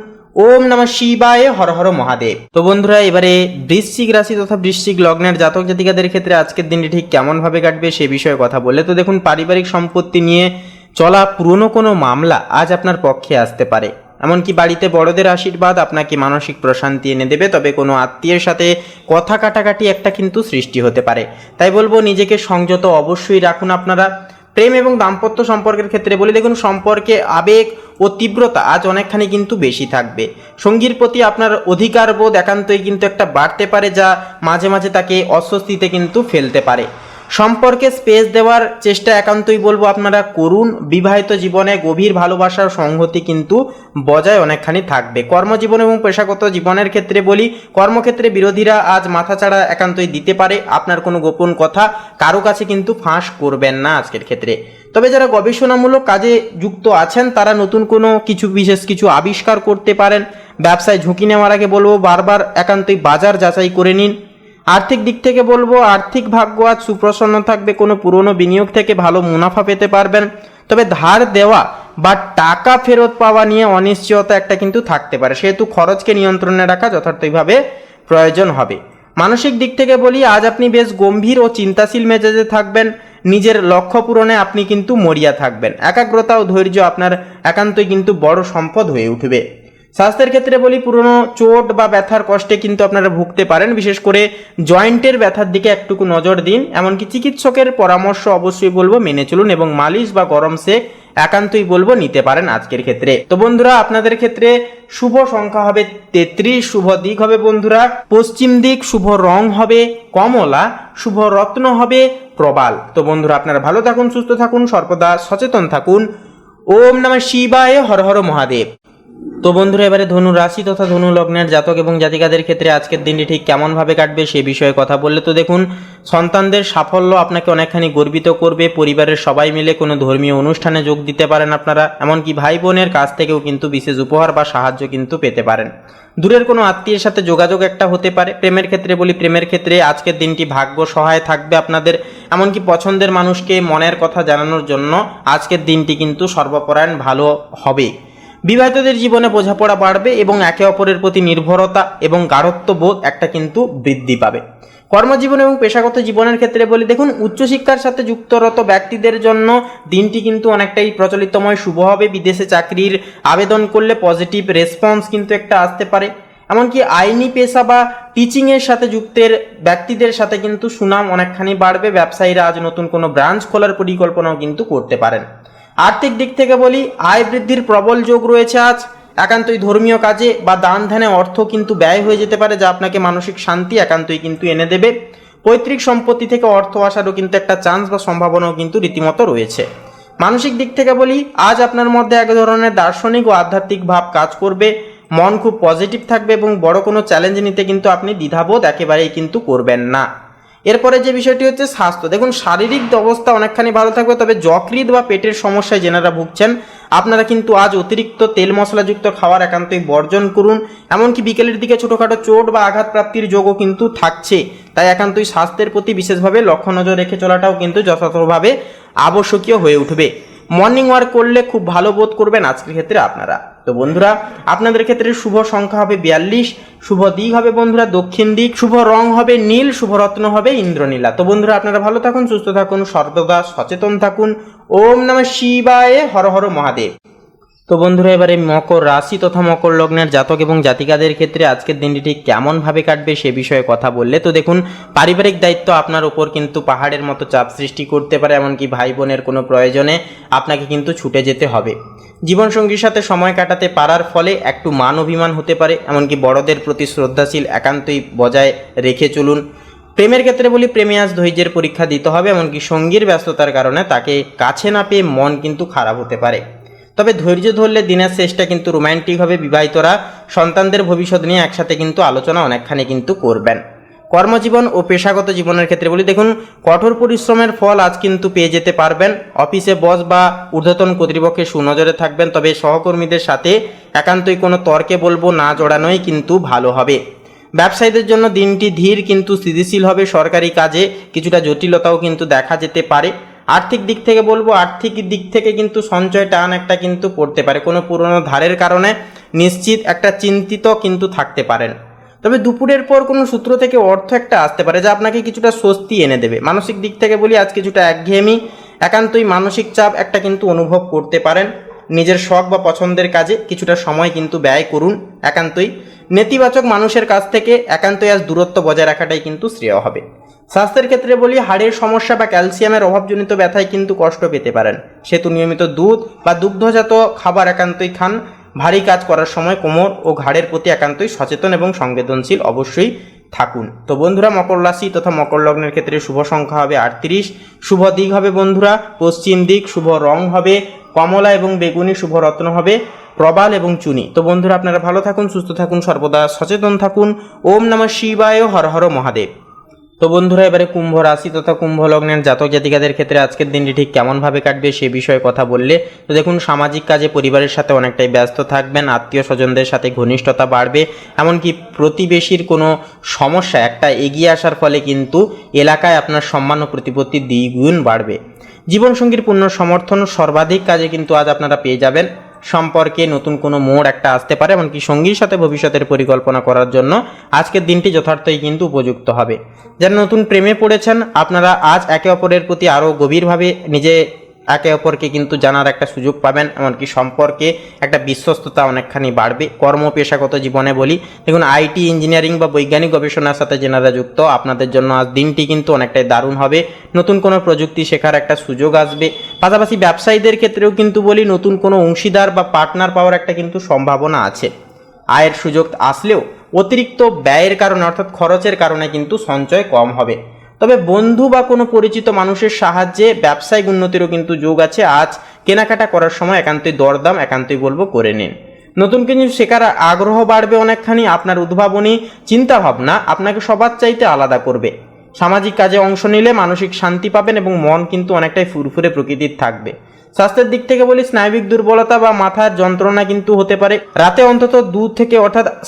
ওম নমঃ শিবায়, হর হর মহাদেব। তো বন্ধুরা, এবারে বৃশ্চিক রাশি তথা বৃশ্চিক লগ্নের জাতক জাতিকাদের ক্ষেত্রে আজকের দিনটি ঠিক কেমন ভাবে কাটবে সে বিষয়ে কথা বললে। তো দেখুন, পারিবারিক সম্পত্তি নিয়ে চলা পুরনো কোনো মামলা আজ আপনার পক্ষে আসতে পারে। এমনকি বাড়িতে বড়দের আশীর্বাদ আপনাকে মানসিক প্রশান্তি এনে দেবে। তবে কোনো আত্মীয়ের সাথে কথা কাটাকাটি একটা কিন্তু সৃষ্টি হতে পারে। তাই বলবো, নিজেকে সংযত অবশ্যই রাখুন আপনারা। প্রেম এবং দাম্পত্য সম্পর্কের ক্ষেত্রে বলি, দেখুন সম্পর্কে আবেগ ও তীব্রতা আজ অনেকখানি কিন্তু বেশি থাকবে। সঙ্গীর প্রতি আপনার অধিকার বোধ একান্তই কিন্তু একটা বাড়তে পারে, যা মাঝে মাঝে তাকে অস্বস্তিতে কিন্তু ফেলতে পারে। সম্পর্কে স্পেস দেওয়ার চেষ্টা একান্তই বলবো আপনারা করুন। বিবাহিত জীবনে গভীর ভালোবাসার সংহতি কিন্তু বজায় অনেকখানি থাকবে। কর্মজীবন এবং পেশাগত জীবনের ক্ষেত্রে বলি, কর্মক্ষেত্রে বিরোধীরা আজ মাথাচাড়া একান্তই দিতে পারে। আপনার কোনো গোপন কথা কারো কাছে কিন্তু ফাঁস করবেন না আজকের ক্ষেত্রে। তবে যারা গবেষণামূলক কাজে যুক্ত আছেন তারা নতুন কোনো বিশেষ কিছু আবিষ্কার করতে পারেন। ব্যবসায় ঝুঁকি নেওয়ার আগে বলবো বারবার একান্তই বাজার যাচাই করে নিন। আর্থিক দিক থেকে বলবো আর্থিক ভাগ্য আজ সুপ্রসন্ন থাকবে। কোনো পুরনো বিনিয়োগ থেকে ভালো মুনাফা পেতে পারবেন। তবে ধার দেওয়া বা টাকা ফেরত পাওয়া নিয়ে অনিশ্চয়তা একটা কিন্তু থাকতে পারে, সেহেতু খরচকে নিয়ন্ত্রণে রাখা যথার্থভাবে প্রয়োজন হবে। মানসিক দিক থেকে বলি, আজ আপনি বেশ গম্ভীর ও চিন্তাশীল মেজাজে থাকবেন। নিজের লক্ষ্য পূরণে আপনি কিন্তু মরিয়া থাকবেন। একাগ্রতা ও ধৈর্য আপনার একান্তই কিন্তু বড় সম্পদ হয়ে উঠবে। স্বাস্থ্যের ক্ষেত্রে বলি, পুরনো চোট বা ব্যথার কষ্টে কিন্তু আপনারা ভুগতে পারেন। বিশেষ করে জয়েন্টের ব্যথার দিকে একটুকু নজর দিন। এমনকি চিকিৎসকের পরামর্শ অবশ্যই বলবো মেনে চলুন এবং মালিশ বা গরম সেক একান্তই বলবো নিতে পারেন আজকের ক্ষেত্রে। তো বন্ধুরা, আপনাদের ক্ষেত্রে শুভ সংখ্যা হবে 33, শুভ দিক হবে বন্ধুরা পশ্চিম দিক, শুভ রং হবে কমলা, শুভ রত্ন হবে প্রবাল। তো বন্ধুরা, আপনারা ভালো থাকুন, সুস্থ থাকুন, সর্বদা সচেতন থাকুন। ওম নমঃ শিবায়, হর হর মহাদেব। তো বন্ধুরা, এবারে ধনু রাশি তথা ধনু লগ্নের জাতক এবং জাতিকাদের ক্ষেত্রে আজকের দিনটি ঠিক কেমনভাবে কাটবে সে বিষয়ে কথা বললে তো দেখুন, সন্তানদের সাফল্য আপনাকে অনেকখানি গর্বিত করবে। পরিবারের সবাই মিলে কোনো ধর্মীয় অনুষ্ঠানে যোগ দিতে পারেন আপনারা। এমনকি ভাই বোনের কাছ থেকেও কিন্তু বিশেষ উপহার বা সাহায্য কিন্তু পেতে পারেন। দূরের কোনো আত্মীয়ের সাথে যোগাযোগ একটা হতে পারে। প্রেমের ক্ষেত্রে বলি, প্রেমের ক্ষেত্রে আজকের দিনটি ভাগ্য সহায় থাকবে আপনাদের। এমনকি পছন্দের মানুষকে মনের কথা জানানোর জন্য আজকের দিনটি কিন্তু সর্বপরায়ণ ভালো হবে। বিবাহিতদের জীবনে বোঝাপড়া বাড়বে এবং একে অপরের প্রতি নির্ভরতা এবং গাঢ়ত্ববোধ একটা কিন্তু বৃদ্ধি পাবে। কর্মজীবন এবং পেশাগত জীবনের ক্ষেত্রে বলি, দেখুন উচ্চশিক্ষার সাথে যুক্তরত ব্যক্তিদের জন্য দিনটি কিন্তু অনেকটাই প্রচলিতময় শুভ হবে। বিদেশে চাকরির আবেদন করলে পজিটিভ রেসপন্স কিন্তু একটা আসতে পারে। এমনকি আইনি পেশা বা টিচিংয়ের সাথে যুক্তের ব্যক্তিদের সাথে কিন্তু সুনাম অনেকখানি বাড়বে। ব্যবসায়ীরা আজ নতুন কোনো ব্রাঞ্চ খোলার পরিকল্পনাও কিন্তু করতে পারেন। আর্থিক দিক থেকে বলি, আয় বৃদ্ধির প্রবল যোগ রয়েছে আজ। একান্তই ধর্মীয় কাজে বা দান ধ্যানে অর্থ কিন্তু ব্যয় হয়ে যেতে পারে, যা আপনাকে মানসিক শান্তি একান্তই কিন্তু এনে দেবে। পৈতৃক সম্পত্তি থেকে অর্থ আসারও কিন্তু একটা চান্স বা সম্ভাবনাও কিন্তু রীতিমতো রয়েছে। মানসিক দিক থেকে বলি, আজ আপনার মধ্যে এক ধরনের দার্শনিক ও আধ্যাত্মিক ভাব কাজ করবে। মন খুব পজিটিভ থাকবে এবং বড় কোনো চ্যালেঞ্জ নিতে কিন্তু আপনি দ্বিধাবোধ একেবারেই কিন্তু করবেন না। এরপরে যে বিষয়টি হচ্ছে স্বাস্থ্য। দেখুন শারীরিক অবস্থা অনেকখানি ভালো থাকবে, তবে যকৃৎ বা পেটের সমস্যায় যেনারা ভুগছেন আপনারা কিন্তু আজ অতিরিক্ত তেল মশলাযুক্ত খাবার একান্তই বর্জন করুন। এমনকি বিকেলের দিকে ছোটোখাটো চোট বা আঘাত প্রাপ্তির যোগও কিন্তু থাকছে, তাই একান্তই স্বাস্থ্যের প্রতি বিশেষভাবে লক্ষ্য নজর রেখে চলাটাও কিন্তু যথাযথভাবে আবশ্যকীয় হয়ে উঠবে। মর্নিং ওয়াক করলে খুব ভালো বোধ করবেন আজকের ক্ষেত্রে আপনারা। তো বন্ধুরা, আপনাদের ক্ষেত্রে শুভ সংখ্যা হবে 42, শুভ দিক হবে বন্ধুরা দক্ষিণ দিক, শুভ রং হবে নীল, শুভ রত্ন হবে ইন্দ্রনীলা। তো বন্ধুরা, আপনারা ভালো থাকুন, সুস্থ থাকুন, সর্বদা সচেতন থাকুন। ওম নমঃ শিবায়, হর হর মহাদেব। তো বন্ধুরা, এবারে মকর রাশি তথা মকর লগ্নের জাতক এবং জাতিকাদের ক্ষেত্রে আজকের দিনটি ঠিক কেমনভাবে কাটবে সে বিষয়ে কথা বললে তো দেখুন, পারিবারিক দায়িত্ব আপনার উপর কিন্তু পাহাড়ের মতো চাপ সৃষ্টি করতে পারে। এমনকি ভাই বোনের কোনো প্রয়োজনে আপনাকে কিন্তু ছুটে যেতে হবে। জীবনসঙ্গীর সাথে সময় কাটাতে পারার ফলে একটু মান অভিমান হতে পারে। এমনকি বড়দের প্রতি শ্রদ্ধাশীল একান্তই বজায় রেখে চলুন। প্রেমের ক্ষেত্রে বলি, প্রেমে আজ ধৈর্যের পরীক্ষা দিতে হবে। এমনকি সঙ্গীর ব্যস্ততার কারণে তাকে কাছে না পেয়ে মন কিন্তু খারাপ হতে পারে। তবে ধৈর্য ধরলে দিনের শেষটা কিন্তু রোম্যান্টিক হবে। বিবাহিতরা সন্তানদের ভবিষ্যৎ নিয়ে একসাথে কিন্তু আলোচনা অনেকখানি কিন্তু করবেন। কর্মজীবন ও পেশাগত জীবনের ক্ষেত্রে বলি, দেখুন কঠোর পরিশ্রমের ফল আজ কিন্তু পেয়ে যেতে পারবেন। অফিসে বস বা ঊর্ধ্বতন কর্তৃপক্ষের সুনজরে থাকবেন, তবে সহকর্মীদের সাথে একান্তই কোনো তর্কে বলবো না জড়ানোই কিন্তু ভালো হবে। ব্যবসায়ীদের জন্য দিনটি ধীর কিন্তু স্থিতিশীল হবে। সরকারি কাজে কিছুটা জটিলতাও কিন্তু দেখা যেতে পারে। আর্থিক দিক থেকে বলবো, আর্থিক দিক থেকে কিন্তু সঞ্চয় টান একটা কিন্তু পড়তে পারে। কোনো পুরনো ধারের কারণে নিশ্চিত একটা চিন্তিত কিন্তু থাকতে পারেন। তবে দুপুরের পর কোনো সূত্র থেকে অর্থ একটা আসতে পারে, যা আপনাকে কিছুটা স্বস্তি এনে দেবে। মানসিক দিক থেকে বলি, আজ কিছুটা একঘেয়েমি একান্তই মানসিক চাপ একটা কিন্তু অনুভব করতে পারেন। নিজের শখ বা পছন্দের কাজে কিছুটা সময় কিন্তু ব্যয় করুন একান্তই। নেতিবাচক মানুষের কাছ থেকে একান্তই আজ দূরত্ব বজায় রাখাটাই কিন্তু শ্রেয় হবে। স্বাস্থ্যের ক্ষেত্রে বলি, হাড়ের সমস্যা বা ক্যালসিয়ামের অভাবজনিত ব্যথায় কিন্তু কষ্ট পেতে পারেন, সেহেতু নিয়মিত দুধ বা দুগ্ধজাত খাবার একান্তই খান। ভারী কাজ করার সময় কোমর ও ঘাড়ের প্রতি একান্তই সচেতন এবং সংবেদনশীল অবশ্যই থাকুন। তো বন্ধুরা মকর রাশি তথা মকর লগ্নের ক্ষেত্রে শুভ সংখ্যা হবে 38, শুভ দিক হবে বন্ধুরা পশ্চিম দিক, শুভ রং হবে কমলা এবং বেগুনি, শুভ রত্ন হবে প্রবাল এবং চুনি। তো বন্ধুরা আপনারা ভালো থাকুন, সুস্থ থাকুন, সর্বদা সচেতন থাকুন। ওম নমঃ শিবায়, হর হর মহাদেব। তো বন্ধুরা এবারে কুম্ভ রাশি তথা কুম্ভ লগ্নের জাতক জাতিকাদের ক্ষেত্রে আজকের দিনটি ঠিক কেমনভাবে কাটবে সে বিষয়ে কথা বললে তো দেখুন, সামাজিক কাজে পরিবারের সাথে অনেকটাই ব্যস্ত থাকবেন, আত্মীয় স্বজনদের সাথে ঘনিষ্ঠতা বাড়বে, এমনকি প্রতিবেশীর কোনো সমস্যা একটা এগিয়ে আসার ফলে কিন্তু এলাকায় আপনার সম্মান ও প্রতিপত্তি দ্বিগুণ বাড়বে। জীবনসঙ্গীর পূর্ণ সমর্থন সর্বাধিক কাজে কিন্তু আজ আপনারা পেয়ে যাবেন। সম্পর্কে নতুন কোনো মোড় একটা আসতে পারে, এমনকি সঙ্গীর সাথে ভবিষ্যতের পরিকল্পনা করার জন্য আজকের দিনটি যথার্থই কিন্তু উপযুক্ত হবে। যারা নতুন প্রেমে পড়েছেন আপনারা আজ একে অপরের প্রতি আরও গভীরভাবে একে অপরকে কিন্তু জানার একটা সুযোগ পাবেন, এমনকি সম্পর্কে একটা বিশ্বস্ততা অনেকখানি বাড়বে। কর্ম পেশাগত জীবনে বলি, দেখুন আইটি ইঞ্জিনিয়ারিং বা বৈজ্ঞানিক গবেষণার সাথে যেনারা যুক্ত আপনাদের জন্য আজ দিনটি কিন্তু অনেকটাই দারুণ হবে। নতুন কোনো প্রযুক্তি শেখার একটা সুযোগ আসবে। পাশাপাশি ব্যবসায়ীদের ক্ষেত্রেও কিন্তু বলি, নতুন কোনো অংশীদার বা পার্টনার পাওয়ার একটা কিন্তু সম্ভাবনা আছে। আয়ের সুযোগ আসলেও অতিরিক্ত ব্যয়ের কারণে অর্থাৎ খরচের কারণে কিন্তু সঞ্চয় কম হবে। তবে বন্ধু বা কোনো পরিচিত মানুষের সাহায্যে ব্যবসায়িক উন্নতিরও কিন্তু যোগ আছে। আজ কেনাকাটা করার সময় একান্তই দরদাম একান্তই বলবো করে নিন। নতুন কিছু শেখার আগ্রহ বাড়বে অনেকখানি। আপনার উদ্ভাবনী চিন্তাভাবনা আপনাকে সবার চাইতে আলাদা করবে। সামাজিক কাজে অংশ নিলে মানসিক শান্তি পাবেন এবং মন কিন্তু অনেকটাই ফুরফুরে প্রকৃতির থাকবে। স্বাস্থ্যের দিক থেকে বলি, স্নায়বিক দুর্বলতা বা মাথার যন্ত্রণা কিন্তু হতে পারে। রাতে অন্তত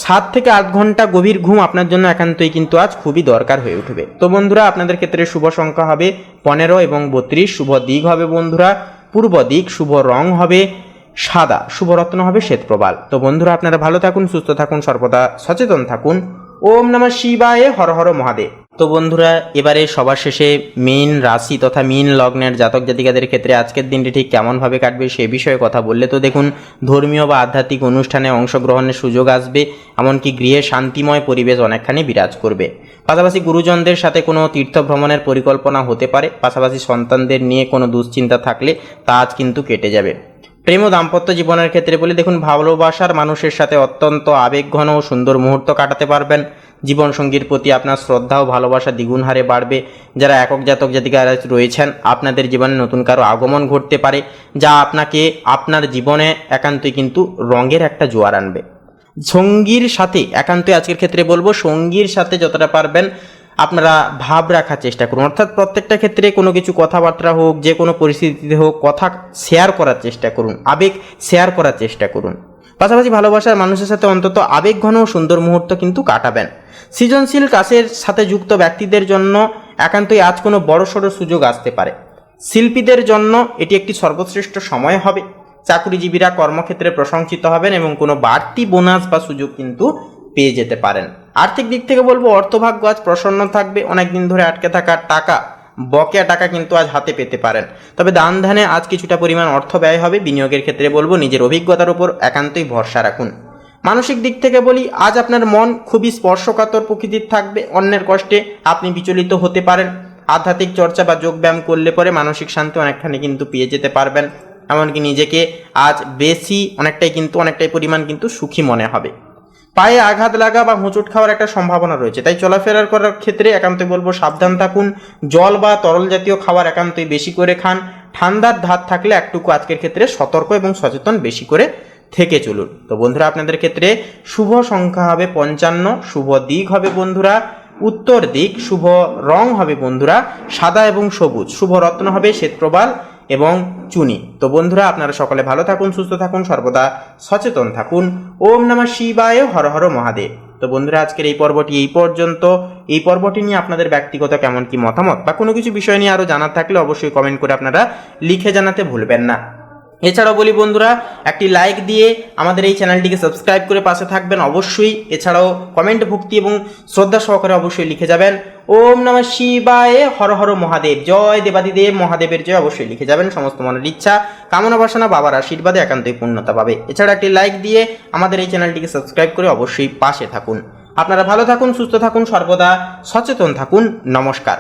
7 থেকে 8 ঘন্টা গভীর ঘুম আপনার জন্য একান্তই কিন্তু আজ খুবই দরকার হয়ে উঠবে। তো বন্ধুরা আপনাদের ক্ষেত্রে শুভ সংখ্যা হবে 15 এবং 32, শুভ দিক হবে বন্ধুরা পূর্ব দিক, শুভ রং হবে সাদা, শুভ রত্ন হবে শ্বেতপ্রবাল। তো বন্ধুরা আপনারা ভালো থাকুন, সুস্থ থাকুন, সর্বদা সচেতন থাকুন। ওম নমঃ শিবায়, হর হর মহাদেব। তো বন্ধুরা এবারে সবার শেষে মীন রাশি তথা মীন লগ্নের জাতক জাতিকাদের ক্ষেত্রে আজকের দিনটি ঠিক কেমনভাবে কাটবে সে বিষয়ে কথা বললে তো দেখুন, ধর্মীয় বা আধ্যাত্মিক অনুষ্ঠানে অংশগ্রহণের সুযোগ আসবে, এমনকি গৃহে শান্তিময় পরিবেশ অনেকখানি বিরাজ করবে। পাশাপাশি গুরুজনদের সাথে কোনো তীর্থ ভ্রমণের পরিকল্পনা হতে পারে। পাশাপাশি সন্তানদের নিয়ে কোনো দুশ্চিন্তা থাকলে তা আজ কিন্তু কেটে যাবে। প্রেম ও দাম্পত্য জীবনের ক্ষেত্রে বলি, দেখুন ভালোবাসার মানুষের সাথে অত্যন্ত আবেগঘন ও সুন্দর মুহূর্ত কাটাতে পারবেন। জীবনসঙ্গীর প্রতি আপনার শ্রদ্ধা ও ভালোবাসা দ্বিগুণ হারে বাড়বে। যারা একক জাতক জাতিকারা রয়েছেন আপনাদের জীবনে নতুন কারো আগমন ঘটতে পারে, যা আপনাকে আপনার জীবনে একান্তই কিন্তু রঙের একটা জোয়ার আনবে। সঙ্গীর সাথে একান্তই আজকের ক্ষেত্রে বলবো, সঙ্গীর সাথে যতটা পারবেন আপনারা ভাব রাখার চেষ্টা করুন, অর্থাৎ প্রত্যেকটা ক্ষেত্রে কোনো কিছু কথাবার্তা হোক, যে কোনো পরিস্থিতিতে হোক, কথা শেয়ার করার চেষ্টা করুন, আবেগ শেয়ার করার চেষ্টা করুন। পাশাপাশি ভালোবাসার মানুষের সাথে অন্তত আবেগঘন ও সুন্দর মুহূর্ত কিন্তু কাটাবেন। সৃজনশীল কাজের সাথে যুক্ত ব্যক্তিদের জন্য একান্তই আজ কোনো বড়সড় সুযোগ আসতে পারে। শিল্পীদের জন্য এটি একটি সর্বশ্রেষ্ঠ সময় হবে। চাকরিজীবীরা কর্মক্ষেত্রে প্রশংসিত হবেন এবং কোনো বাড়তি বোনাস বা সুযোগ কিন্তু পেয়ে যেতে পারেন। আর্থিক দিক থেকে বলবো, অর্থভাগ্য আজ প্রসন্ন থাকবে। অনেকদিন ধরে আটকে থাকা টাকা, বকেয়া টাকা কিন্তু আজ হাতে পেতে পারেন। তবে দান ধ্যানে আজ কিছুটা পরিমাণ অর্থ ব্যয় হবে। বিনিয়োগের ক্ষেত্রে বলবো, নিজের অভিজ্ঞতার উপর একান্তই ভরসা রাখুন। মানসিক দিক থেকে বলি, আজ আপনার মন খুবই স্পর্শকাতর প্রকৃতির থাকবে। অন্যের কষ্টে আপনি বিচলিত হতে পারেন। আধ্যাত্মিক চর্চা বা যোগব্যায়াম করলে পরে মানসিক শান্তি অনেকখানি কিন্তু পেয়ে যেতে পারবেন। এমনকি নিজেকে আজ অনেকটাই পরিমাণ কিন্তু সুখী মনে হবে। পায়ে আঘাত লাগা বা হোঁচট খাওয়ার একটা সম্ভাবনা রয়েছে, তাই চলাফেরা করার ক্ষেত্রে একান্তই বলবো সাবধান থাকুন। জল বা তরল জাতীয় খাবার একান্তই বেশি করে খান। ঠান্ডার ধাত থাকলে একটুকু আজকের ক্ষেত্রে সতর্ক এবং সচেতন বেশি করে থেকে চলুন। তো বন্ধুরা আপনাদের ক্ষেত্রে শুভ সংখ্যা হবে 55, শুভ দিক হবে বন্ধুরা উত্তর দিক, শুভ রং হবে বন্ধুরা সাদা এবং সবুজ, শুভ রত্ন হবে শ্বেতপ্রবাল এবং চুনি। তো বন্ধুরা আপনারা সকলে ভালো থাকুন, সুস্থ থাকুন, সর্বদা সচেতন থাকুন। ওম নমঃ শিবায়, হর হর মহাদেব। তো বন্ধুরা আজকের এই পর্বটি এই পর্যন্ত। এই পর্বটি নিয়ে আপনাদের ব্যক্তিগত কেমন কি মতামত বা কোনো কিছু বিষয় নিয়ে আরও জানার থাকলে অবশ্যই কমেন্ট করে আপনারা লিখে জানাতে ভুলবেন না। এছাড়াও বলি বন্ধুরা, একটি লাইক দিয়ে আমাদের এই চ্যানেলটিকে সাবস্ক্রাইব করে পাশে থাকবেন অবশ্যই। এছাড়াও কমেন্ট ভক্তি এবং শ্রদ্ধা সহকারে অবশ্যই লিখে যাবেন ওম নমঃ শিবায়, হর হর মহাদেব, জয় দেবাদিদেব মহাদেবের জয় অবশ্যই লিখে যাবেন। সমস্ত মনের ইচ্ছা কামনা বাসনা বাবার আশীর্বাদে একান্তই পূর্ণতা পাবে। এছাড়া একটি লাইক দিয়ে আমাদের এই চ্যানেলটিকে সাবস্ক্রাইব করে অবশ্যই পাশে থাকুন। আপনারা ভালো থাকুন, সুস্থ থাকুন, সর্বদা সচেতন থাকুন। নমস্কার।